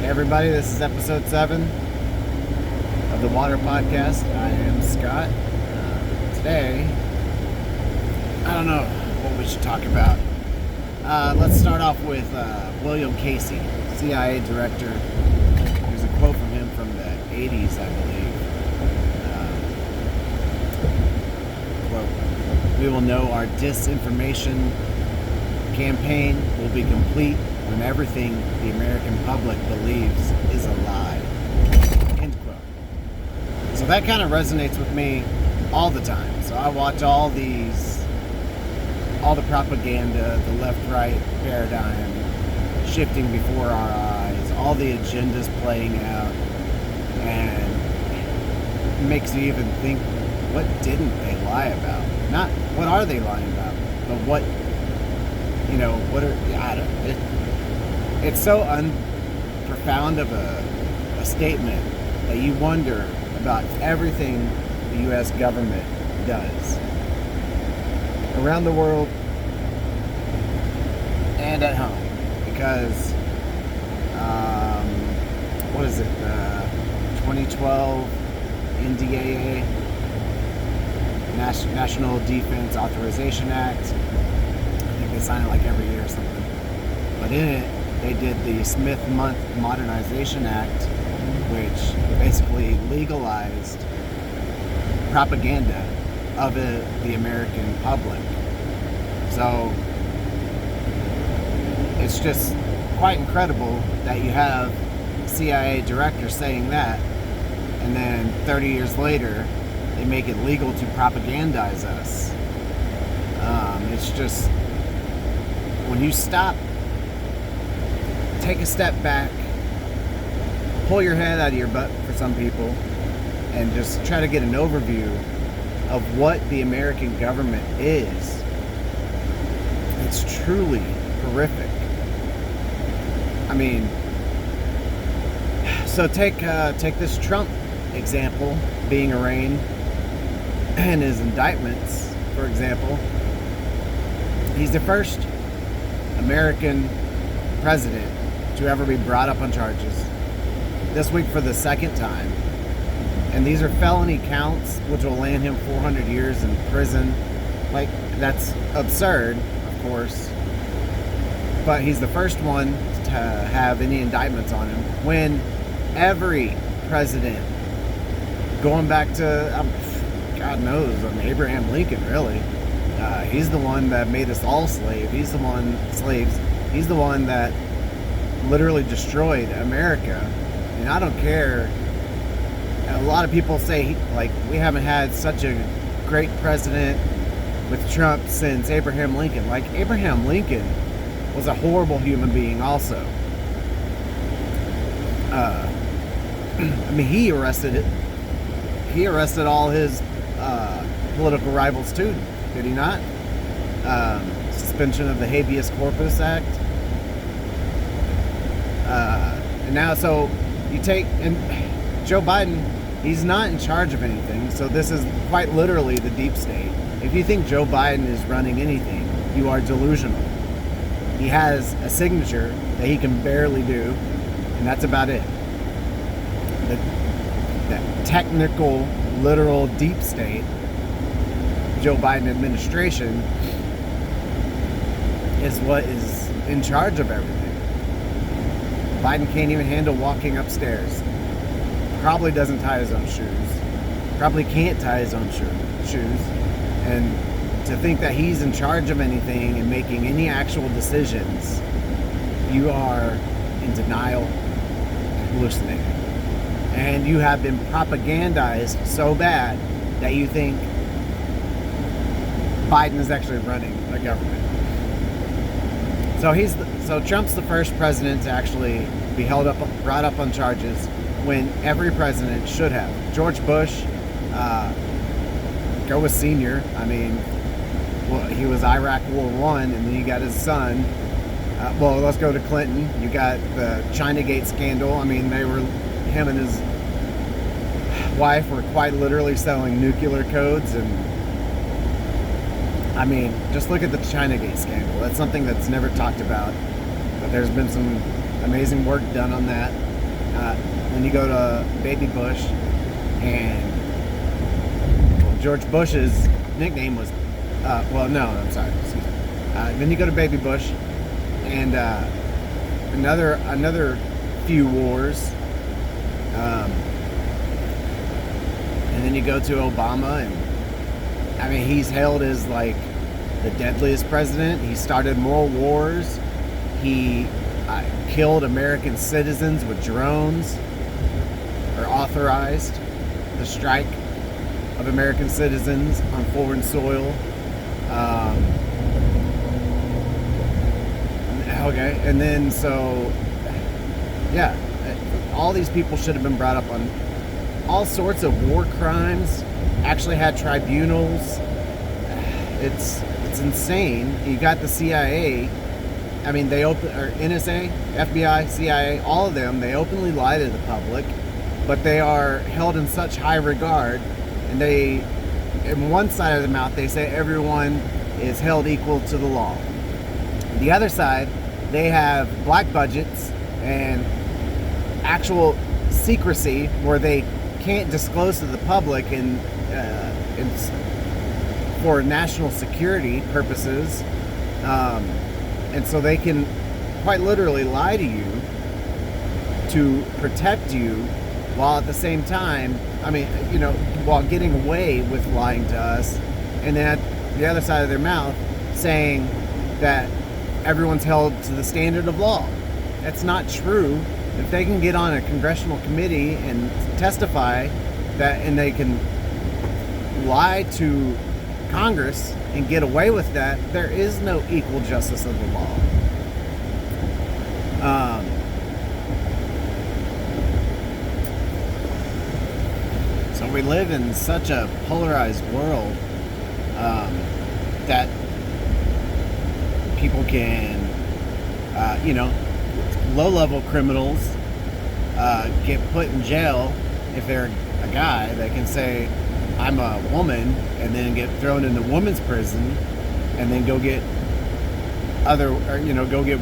Hey everybody, this is episode 7 of the WATR podcast. I am Scott. Today, I don't know what we should talk about. Let's start off with William Casey, CIA director. There's a quote from him from the 80s, I believe. Quote, "We will know our disinformation campaign will be complete when everything the American public believes is a lie." End quote. So that kind of resonates with me all the time. So I watch all the propaganda, the left-right paradigm shifting before our eyes, all the agendas playing out, and it makes you even think, what didn't they lie about? Not what are they lying about, but what I don't know. It's so profound of a statement that you wonder about everything the U.S. government does around the world and at home. Because, what is it, 2012 NDAA, National Defense Authorization Act. I think they sign it like every year or something. But in it, they did the Smith-Month Modernization Act, which basically legalized propaganda of the American public. So it's just quite incredible that you have a CIA director saying that, and then 30 years later, they make it legal to propagandize us. It's just, when you stop, take a step back, pull your head out of your butt for some people, and just try to get an overview of what the American government is. It's truly horrific. I mean, so take this Trump example, being arraigned, and his indictments, for example. He's the first American president to ever be brought up on charges. This week for the second time. And these are felony counts, which will land him 400 years in prison. Like, that's absurd, of course. But he's the first one to have any indictments on him. When every president, going back to, God knows, Abraham Lincoln, really. He's the one that made us all slaves. He's the one that literally destroyed America. And I don't care. A lot of people say, like, we haven't had such a great president with Trump since Abraham Lincoln. Like, Abraham Lincoln was a horrible human being also. I mean, he arrested all his political rivals too, did he not? Suspension of the Habeas Corpus Act. And now, so you take, and Joe Biden, he's not in charge of anything, so this is quite literally the deep state. If you think Joe Biden is running anything, you are delusional. He has a signature that he can barely do, and that's about it. The technical, literal deep state, Joe Biden administration, is what is in charge of everything. Biden can't even handle walking upstairs. Probably doesn't tie his own shoes. Probably can't tie his own shoes. And to think that he's in charge of anything and making any actual decisions, you are in denial and hallucinating. And you have been propagandized so bad that you think Biden is actually running a government. So Trump's the first president to actually be brought up on charges, when every president should have. George Bush, go with senior. I mean, well, he was Iraq War I, and then you got his son. Well, let's go to Clinton. You got the Chinagate scandal. I mean, him and his wife were quite literally selling nuclear codes, and I mean, just look at the Chinagate scandal. That's something that's never talked about, but there's been some amazing work done on that. Then you go to Baby Bush, and George Bush's nickname was, excuse me. Then you go to Baby Bush, and another few wars. And then you go to Obama, and I mean, he's hailed as like the deadliest president. He started more wars. He killed American citizens with drones, or authorized the strike of American citizens on foreign soil. Okay, and then all these people should have been brought up on all sorts of war crimes. Actually had tribunals. It's insane. You got the CIA. I mean, or NSA, FBI, CIA, all of them. They openly lie to the public, but they are held in such high regard. And in one side of the mouth, they say everyone is held equal to the law. The other side, they have black budgets and actual secrecy where they can't disclose to the public and for national security purposes, and so they can quite literally lie to you to protect you, while at the same time, while getting away with lying to us, and then at the other side of their mouth saying that everyone's held to the standard of law. That's not true. If they can get on a congressional committee and testify and they can lie to Congress and get away with that, there is no equal justice of the law. So we live in such a polarized world that people can, low-level criminals get put in jail. If they're a guy, they can say, I'm a woman, and then get thrown into women's prison, and then go get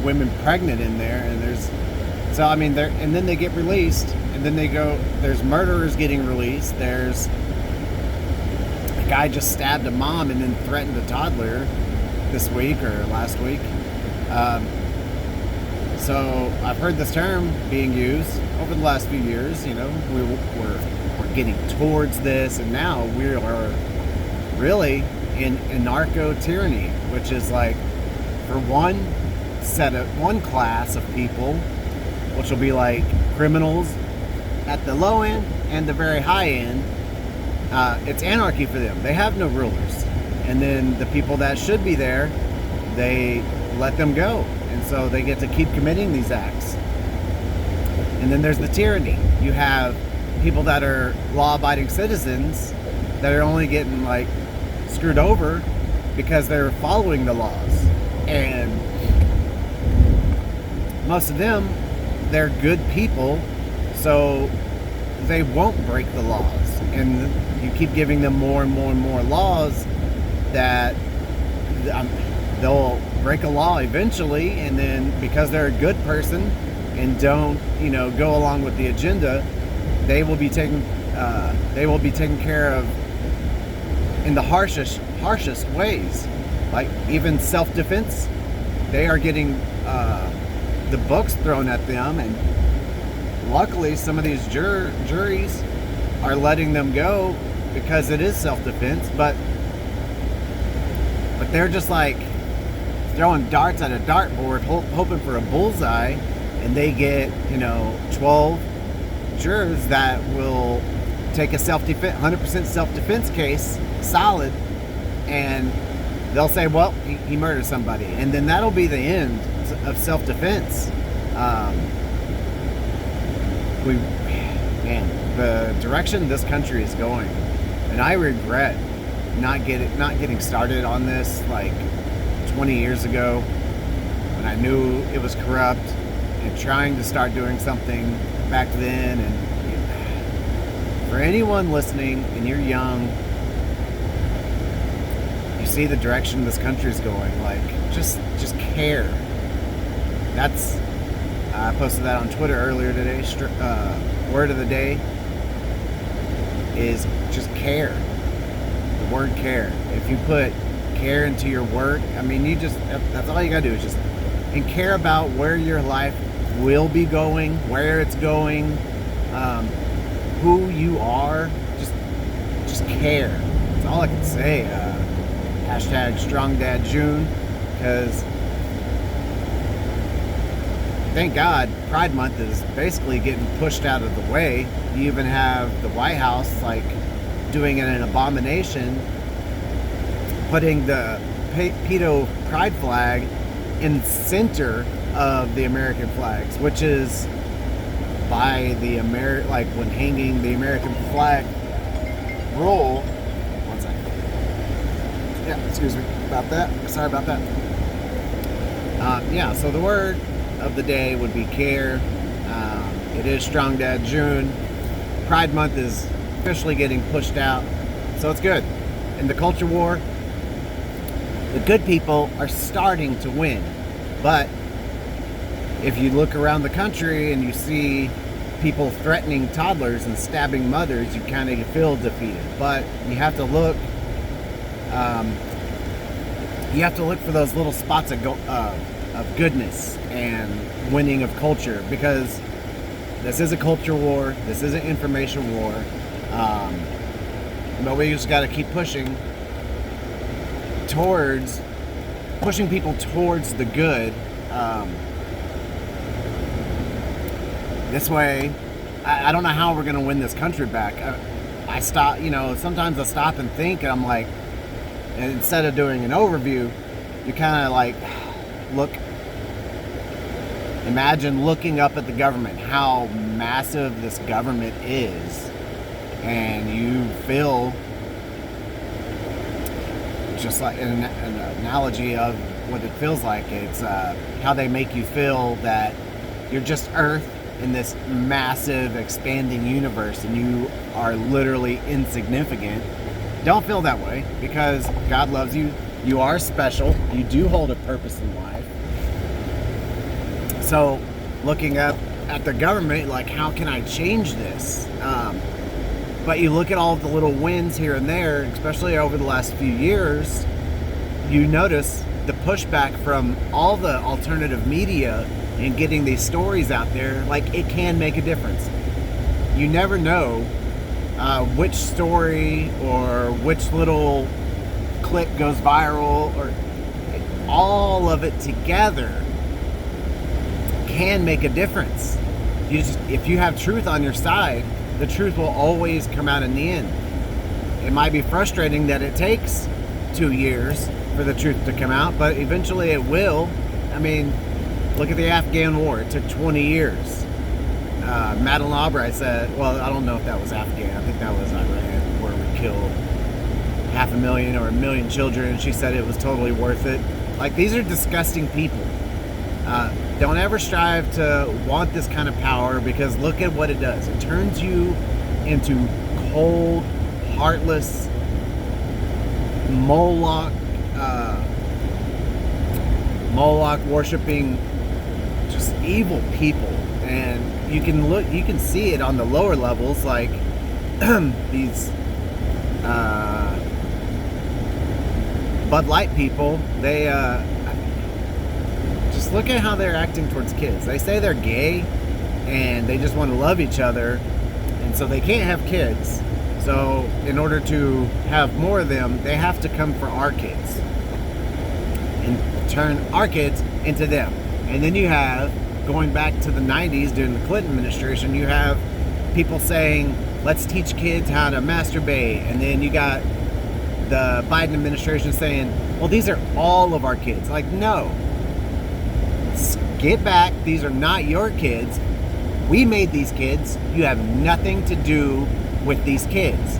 women pregnant in there. And and then they get released, and then there's murderers getting released. There's a guy just stabbed a mom and then threatened a toddler this week or last week. So I've heard this term being used over the last few years. We're getting towards this, and now we are really in anarcho-tyranny, which is like for one class of people, which will be like criminals at the low end and the very high end. It's anarchy for them. They have no rulers. And then the people that should be there, they let them go. And so they get to keep committing these acts. And then there's the tyranny. You have people that are law-abiding citizens that are only getting screwed over because they're following the laws. And most of them, they're good people, so they won't break the laws. And you keep giving them more and more and more laws that they'll break a law eventually, and then because they're a good person and don't go along with the agenda, they will be taken care of in the harshest ways. Like even self-defense, they are getting the books thrown at them, and luckily some of these juries are letting them go because it is self-defense, but they're just throwing darts at a dartboard hoping for a bullseye, and they get 12 jurors that will take a 100% self-defense case solid, and they'll say, well, he murdered somebody, and then that'll be the end of self-defense. The direction this country is going, and I regret not getting started on this 20 years ago when I knew it was corrupt, and trying to start doing something back then. And for anyone listening and you're young, you see the direction this country is going, just care. That's I posted that on Twitter earlier today. Word of the day is just care. The word care. If you put care into your work, I mean, that's all you gotta do is just, and care about where your life will be going, where it's going, who you are. Just care. That's all I can say. Hashtag Strong Dad June, because thank God Pride Month is basically getting pushed out of the way. You even have the White House like doing an abomination, putting the pedo pride flag in the center of the American flags, which is by the like when hanging the American flag rule. One second. Yeah, excuse me about that. Sorry about that. Yeah, so the word of the day would be care. It is Strong Dad June. Pride Month is officially getting pushed out, so it's good. In the culture war, the good people are starting to win. But if you look around the country and you see people threatening toddlers and stabbing mothers, you kind of feel defeated. But you have to look. You have to look for those little spots of goodness and winning of culture, because this is a culture war. This is an information war. But we just got to keep pushing people towards the good. This way, I don't know how we're going to win this country back. Sometimes I stop and think, and I'm like, and instead of doing an overview, you kind of like imagine looking up at the government, how massive this government is, and you feel just like an analogy of what it feels like. It's how they make you feel that you're just Earth in this massive expanding universe and you are literally insignificant. Don't feel that way, because God loves you. You are special. You do hold a purpose in life. So looking up at the government, like, how can I change this? But you look at all the little wins here and there, especially over the last few years, you notice the pushback from all the alternative media and getting these stories out there. Like, it can make a difference. You never know which story or which little clip goes viral, or all of it together can make a difference. If you have truth on your side, the truth will always come out in the end. It might be frustrating that it takes 2 years for the truth to come out, but eventually it will. I mean, look at the Afghan war. It took 20 years. Madeleine Albright said, well, I don't know if that was Afghan. I think that was Iran, where we killed 500,000 or 1 million children. And she said it was totally worth it. Like, these are disgusting people. Don't ever strive to want this kind of power, because look at what it does. It turns you into cold, heartless, Moloch worshiping, just evil people. And you can see it on the lower levels, like these Bud Light people. They just look at how they're acting towards kids. They say they're gay and they just want to love each other, and so they can't have kids. So in order to have more of them, they have to come for our kids and turn our kids into them. And then you have, going back to the 90s during the Clinton administration, you have people saying, let's teach kids how to masturbate. And then you got the Biden administration saying, well, these are all of our kids. Like, no. Get back. These are not your kids. We made these kids. You have nothing to do with these kids.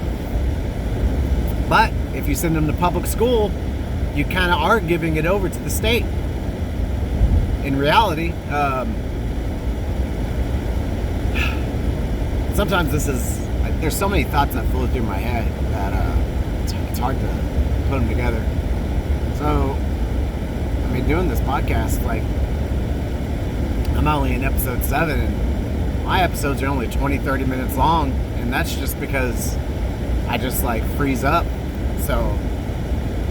But if you send them to public school, you kind of are giving it over to the state. In reality, sometimes there's so many thoughts that flow through my head that it's hard to put them together. So, I mean, doing this podcast, like, I'm only in episode 7, and my episodes are only 20-30 minutes long, and that's just because I just like freeze up. So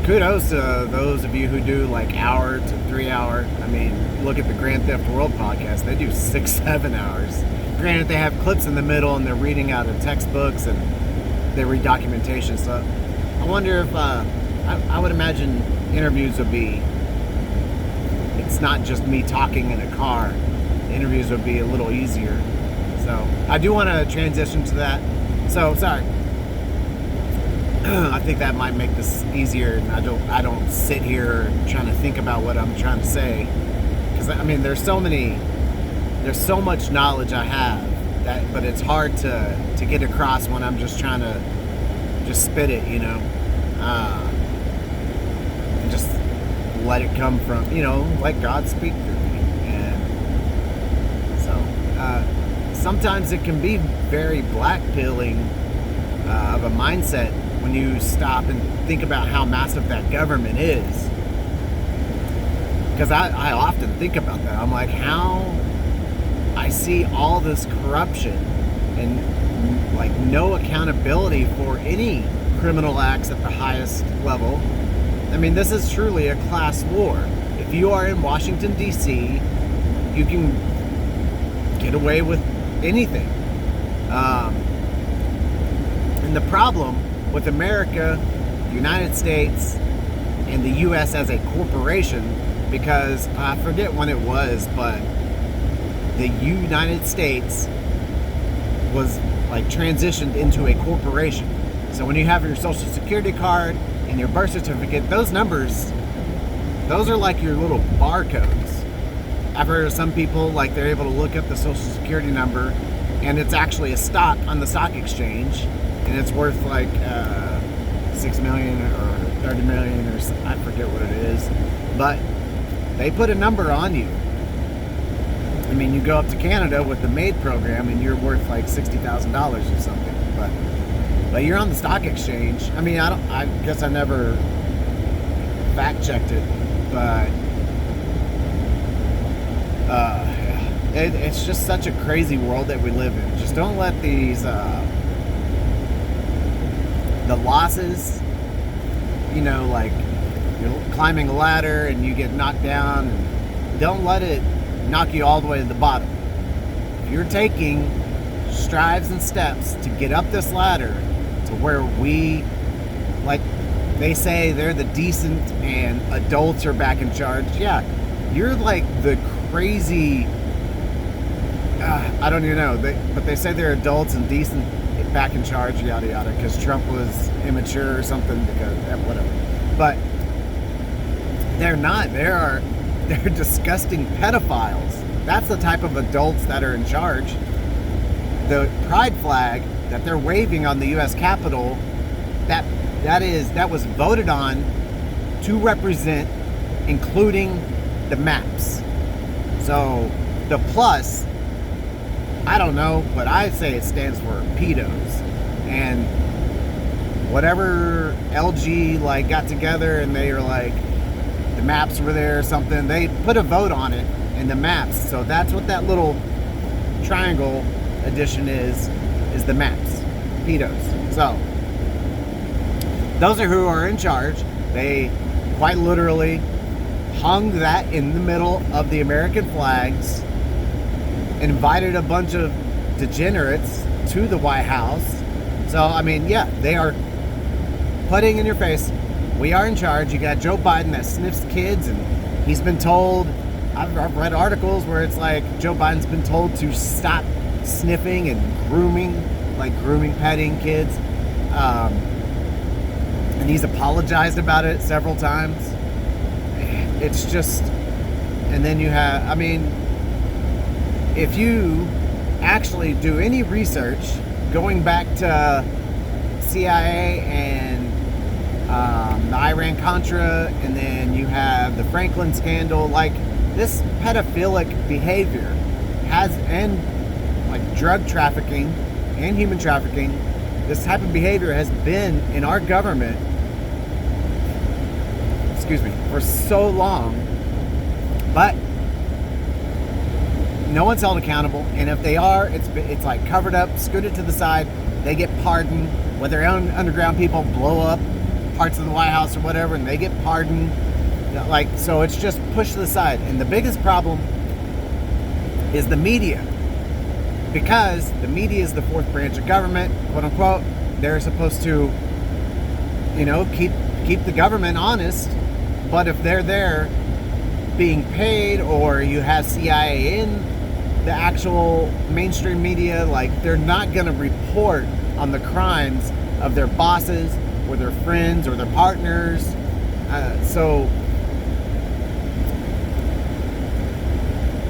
kudos to those of you who do like hour to 3 hour. I mean, look at the Grand Theft World podcast. They do 6-7 hours. Granted, they have clips in the middle and they're reading out of textbooks and they read documentation. So I wonder if I would imagine interviews would be, it's not just me talking in a car. The interviews would be a little easier. So I do want to transition to that. So sorry. I think that might make this easier, and I don't sit here trying to think about what I'm trying to say, because I mean there's so much knowledge I have that, but it's hard to get across when I'm just trying to just spit it, you know, and just let it come from, you know, let God speak through me. And so sometimes it can be very black pilling of a mindset when you stop and think about how massive that government is. Because I often think about that. I'm like, how I see all this corruption and like no accountability for any criminal acts at the highest level. I mean, this is truly a class war. If you are in Washington, D.C., you can get away with anything. And the problem with America, the United States, and the U.S. as a corporation, because I forget when it was, but the United States was like transitioned into a corporation. So when you have your social security card and your birth certificate, those numbers, those are like your little barcodes. I've heard of some people, like they're able to look up the social security number and it's actually a stock on the stock exchange, and it's worth like 6 million or 30 million or I forget what it is, but they put a number on you. I mean, you go up to Canada with the MAID program and you're worth like $60,000 or something, but you're on the stock exchange. I mean, I guess I never fact checked it, but it's just such a crazy world that we live in. Just don't let these the losses, you know, like you're climbing a ladder and you get knocked down, and don't let it knock you all the way to the bottom. If you're taking strides and steps to get up this ladder to where we, like they say, they're the decent and adults are back in charge. Yeah, you're like the crazy, I don't even know, but they say they're adults and decent back in charge, yada yada, because Trump was immature or something, because whatever. But they're not. They're disgusting pedophiles. That's the type of adults that are in charge. The pride flag that they're waving on the U.S. Capitol, that was voted on to represent, including the maps. So the plus, I don't know, but I say it stands for pedos. And whatever LG like got together and they were like, the maps were there or something, they put a vote on it in the maps. So that's what that little triangle edition is the maps, pedos. So those are who are in charge. They quite literally hung that in the middle of the American flags, invited a bunch of degenerates to the White House. So, I mean, yeah, they are putting in your face, we are in charge. You got Joe Biden that sniffs kids, and he's been told, I've read articles where it's like Joe Biden's been told to stop sniffing and grooming, like grooming, petting kids. And he's apologized about it several times. It's just, and then you have, I mean, if you actually do any research going back to CIA and the Iran-Contra, and then you have the Franklin scandal, like this pedophilic behavior has, and like drug trafficking and human trafficking, this type of behavior has been in our government, for so long. But no one's held accountable, and if they are, it's like covered up, scooted to the side. They get pardoned. Whether underground people blow up parts of the White House or whatever, and they get pardoned. Like, so it's just pushed to the side. And the biggest problem is the media, because the media is the fourth branch of government, quote unquote. They're supposed to, keep the government honest. But if they're there being paid, or you have CIA in the actual mainstream media, like, they're not going to report on the crimes of their bosses or their friends or their partners. So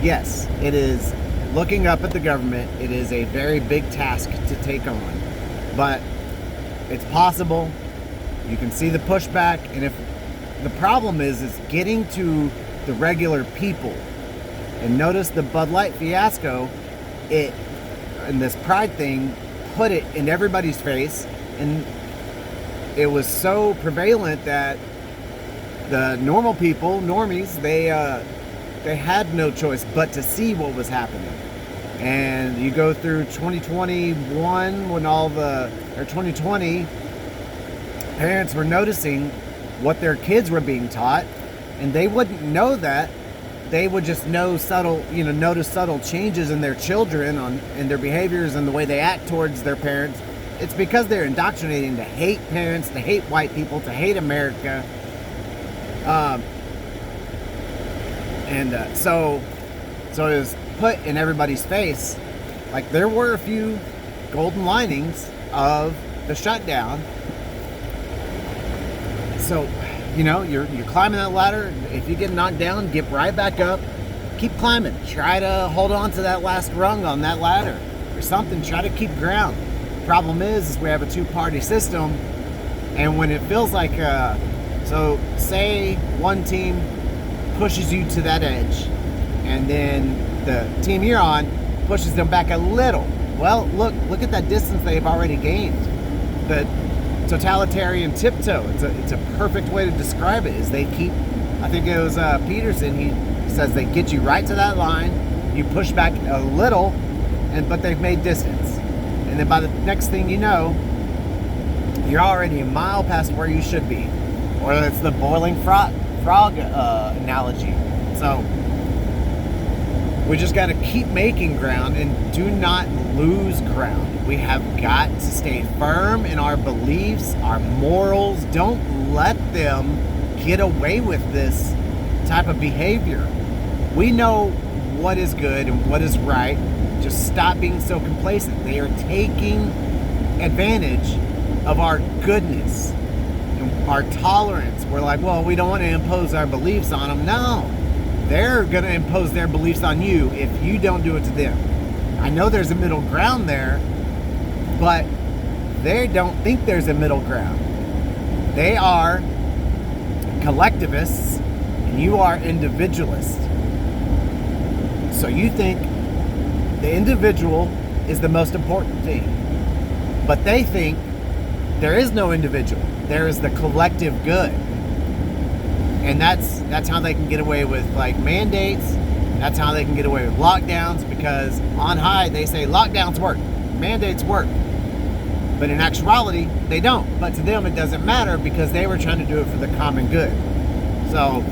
yes, it is looking up at the government. It is a very big task to take on, but it's possible. You can see the pushback, and if the problem is getting to the regular people. And notice the Bud Light fiasco, and this pride thing put it in everybody's face, and it was so prevalent that the normal people, normies, they had no choice but to see what was happening. And you go through 2021 when or 2020, parents were noticing what their kids were being taught, and they wouldn't know that. They would just notice subtle changes in their children in their behaviors and the way they act towards their parents. It's because they're indoctrinating to hate parents, to hate white people, to hate America. So it was put in everybody's face. Like, there were a few golden linings of the shutdown. So, you're climbing that ladder. If you get knocked down, get right back up. Keep climbing. Try to hold on to that last rung on that ladder or something. Try to keep ground. Problem is we have a two-party system, and when it feels like so say one team pushes you to that edge, and then the team you're on pushes them back a little. Well, look at that distance they've already gained. The totalitarian tiptoe. It's a perfect way to describe it. Is they keep, I think it was Peterson. He says they get you right to that line. You push back a little, but they've made distance. And then by the next thing you know, you're already a mile past where you should be. Or it's the boiling frog analogy. So we just got to keep making ground and do not lose ground. We have got to stay firm in our beliefs, our morals. Don't let them get away with this type of behavior. We know what is good and what is right. Just stop being so complacent. They are taking advantage of our goodness and our tolerance. We're like, well, we don't want to impose our beliefs on them. No, they're going to impose their beliefs on you if you don't do it to them. I know there's a middle ground there, but they don't think there's a middle ground. They are collectivists and you are individualists. So you think the individual is the most important thing, but they think there is no individual. There is the collective good. And that's how they can get away with like mandates. That's how they can get away with lockdowns, because on high they say lockdowns work, mandates work. But in actuality, they don't. But to them it doesn't matter because they were trying to do it for the common good. So,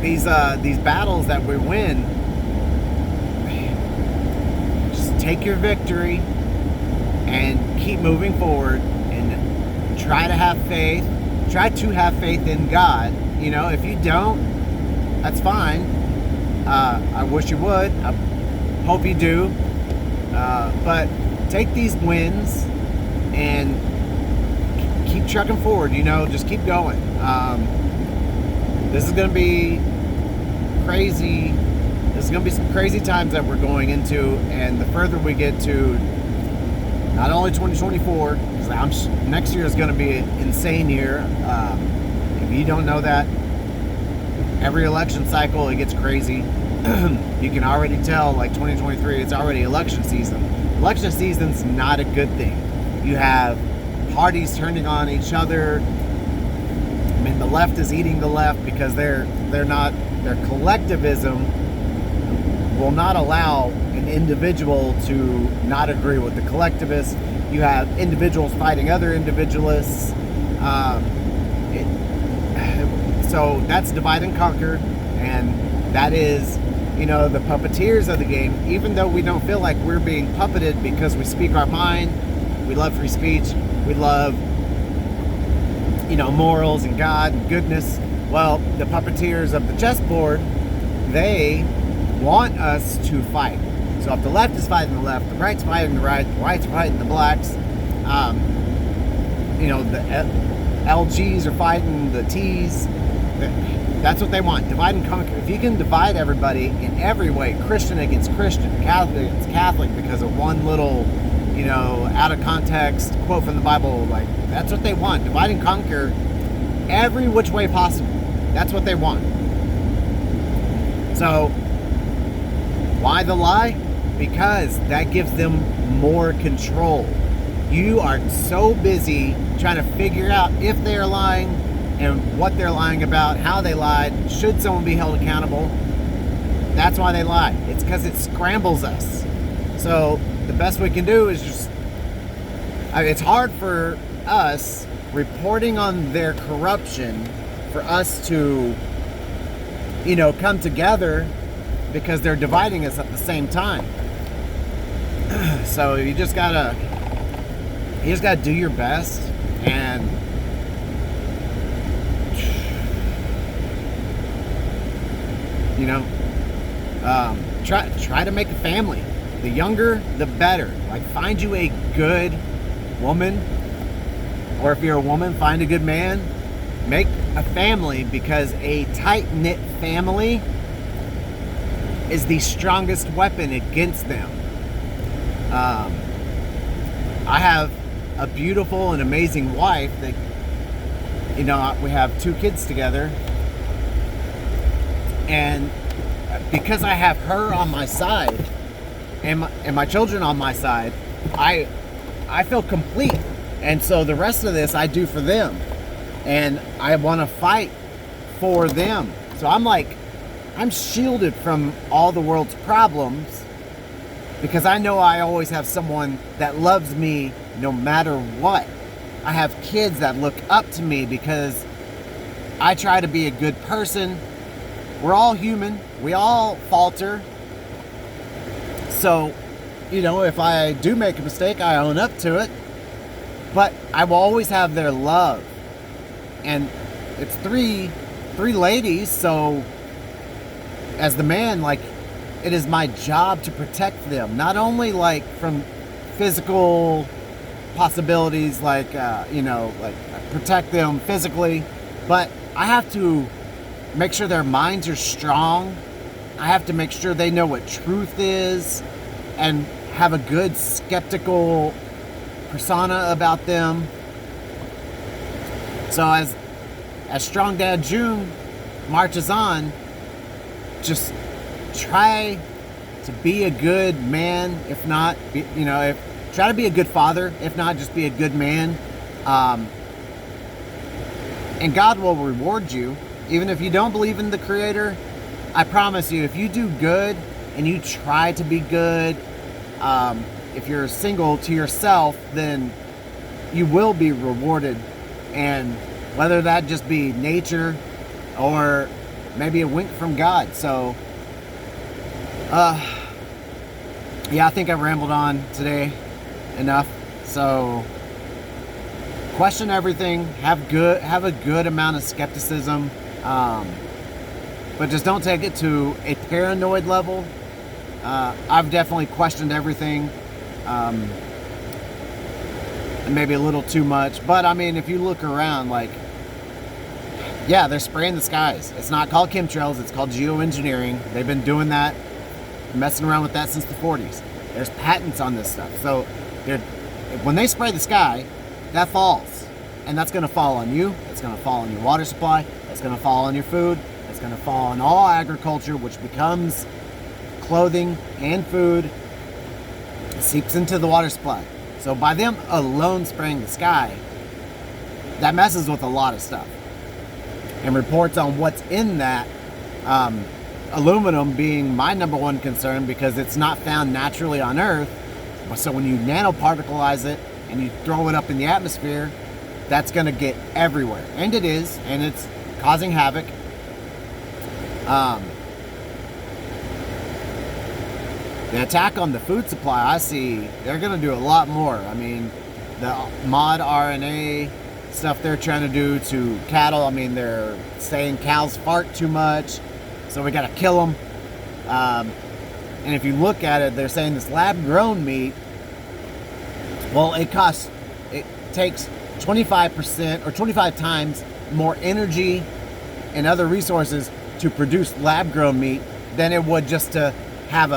these battles that we win, just take your victory and keep moving forward and try to have faith. Try to have faith in God. If you don't, that's fine. I wish you would. I hope you do. But take these wins and keep trucking forward. Just keep going. This is going to be crazy. This is going to be some crazy times that we're going into, and the further we get to not only 2024, because next year is going to be an insane year. If you don't know that, every election cycle it gets crazy. You can already tell, like 2023, it's already election season. Election season's not a good thing. You have parties turning on each other. I mean, the left is eating the left because they're not their collectivism will not allow an individual to not agree with the collectivists. You have individuals fighting other individualists. So that's divide and conquer, and that is, the puppeteers of the game. Even though we don't feel like we're being puppeted because we speak our mind, we love free speech, we love, morals and God and goodness. Well, the puppeteers of the chessboard, they want us to fight. So if the left is fighting the left, the right's fighting the right, the right's fighting the blacks, the LGs are fighting the Ts. That's what they want, divide and conquer. If you can divide everybody in every way, Christian against Christian, Catholic against Catholic, because of one little, out of context quote from the Bible, like, that's what they want, divide and conquer every which way possible. That's what they want. So, why the lie? Because that gives them more control. You are so busy trying to figure out if they are lying and what they're lying about, how they lied, should someone be held accountable. That's why they lie. It's because it scrambles us. So the best we can do is just, it's hard for us reporting on their corruption, for us to, come together, because they're dividing us at the same time. So you just gotta do your best, and try to make a family. The younger, the better. Like, find you a good woman, or if you're a woman, find a good man. Make a family, because a tight-knit family is the strongest weapon against them. I have a beautiful and amazing wife that, we have 2 kids together, and because I have her on my side and my children on my side, I feel complete. And so the rest of this I do for them, and I want to fight for them. So I'm shielded from all the world's problems, because I know I always have someone that loves me no matter what. I have kids that look up to me because I try to be a good person. We're all human. We all falter. So, if I do make a mistake, I own up to it. But I will always have their love. And it's three ladies, so as the man, it is my job to protect them. Not only from physical possibilities, protect them physically, but I have to make sure their minds are strong. I have to make sure they know what truth is, and have a good skeptical persona about them. So as Strong Dad June marches on, just try to be a good man. If not, try to be a good father. If not, just be a good man. And God will reward you. Even if you don't believe in the Creator, I promise you, if you do good and you try to be good, if you're single to yourself, then you will be rewarded. And whether that just be nature or maybe a wink from God. So, I think I've rambled on today enough. So, question everything. Have a good amount of skepticism. But just don't take it to a paranoid level. I've definitely questioned everything. Maybe a little too much. But, if you look around, they're spraying the skies. It's not called chemtrails. It's called geoengineering. They've been doing that, messing around with that since the 40s. There's patents on this stuff. So, when they spray the sky, that falls. And that's going to fall on you. It's going to fall on your water supply. It's going to fall on your food. It's going to fall on all agriculture, which becomes clothing and food. It seeps into the water supply. So by them alone spraying the sky, that messes with a lot of stuff. And reports on what's in that Aluminum being my number one concern because it's not found naturally on Earth. So when you nanoparticleize it and you throw it up in the atmosphere, that's going to get everywhere. And it is, and it's causing havoc. The attack on the food supply, I see, they're going to do a lot more. I mean, the mod RNA stuff they're trying to do to cattle, I mean, they're saying cows fart too much, so we got to kill them. And if you look at it, they're saying this lab-grown meat, well, it takes 25% or 25 times more energy and other resources to produce lab-grown meat than it would just to have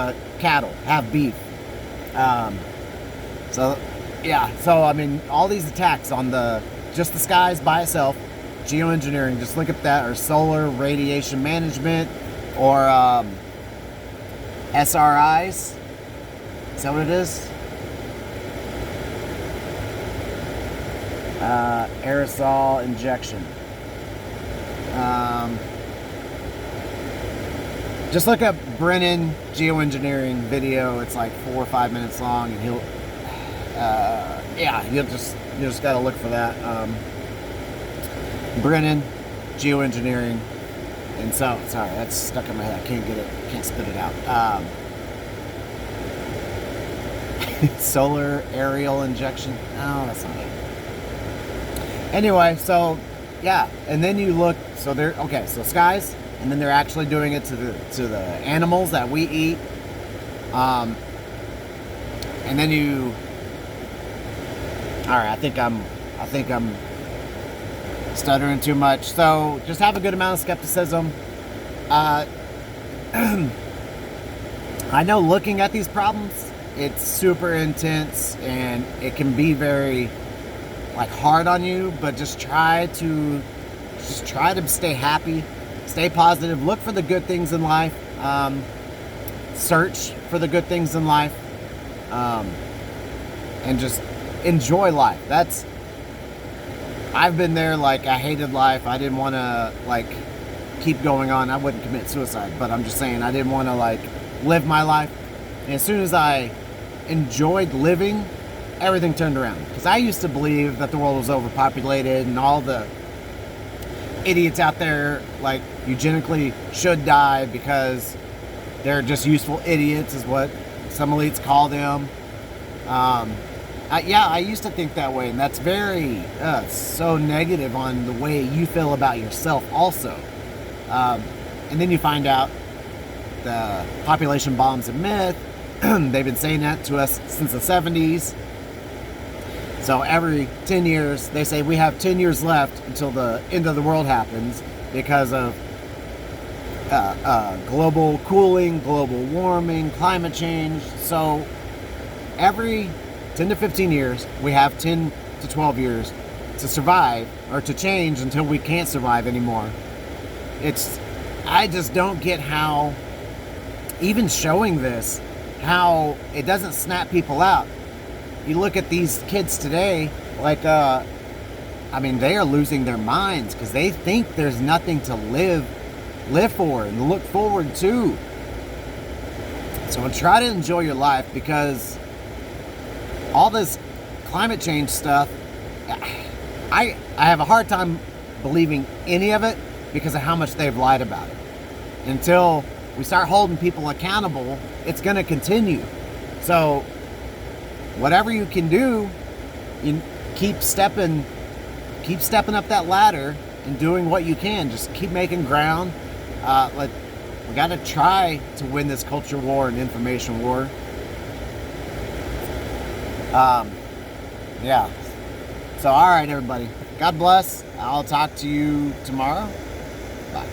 have beef. So I mean, all these attacks on just the skies by itself, geoengineering, just look at that, or solar radiation management, or SRIs. Is that what it is? Aerosol injection. Just look up Brennan geoengineering video. It's like 4 or 5 minutes long, and he'll you just gotta look for that. Brennan geoengineering. And so, sorry, that's stuck in my head. I can't spit it out. Solar aerial injection. No, that's not it. Anyway, so yeah, and then you look. So so skies, and then they're actually doing it to the animals that we eat. And then you. All right, I think I'm stuttering too much. So just have a good amount of skepticism. I know looking at these problems, it's super intense and it can be very hard on you, but just try to stay happy, stay positive, look for the good things in life, search for the good things in life, and just enjoy life. I've been there. I hated life. I didn't want to keep going on. I wouldn't commit suicide, but I'm just saying I didn't want to live my life. And as soon as I enjoyed living, everything turned around. Because I used to believe that the world was overpopulated and all the idiots out there eugenically should die because they're just useful idiots, is what some elites call them. I used to think that way, and that's very so negative on the way you feel about yourself also. And then you find out the population bomb's a myth. They've been saying that to us since the 70s. So every 10 years, they say we have 10 years left until the end of the world happens because of global cooling, global warming, climate change. So every 10 to 15 years, we have 10 to 12 years to survive or to change until we can't survive anymore. I just don't get how, even showing this, how it doesn't snap people out. You look at these kids today, they are losing their minds because they think there's nothing to live for and look forward to. So try to enjoy your life, because all this climate change stuff, I have a hard time believing any of it because of how much they've lied about it. Until we start holding people accountable, it's going to continue. So whatever you can do, you keep stepping up that ladder and doing what you can. Just keep making ground. We got to try to win this culture war and information war. So all right, everybody, God bless. I'll talk to you tomorrow. Bye.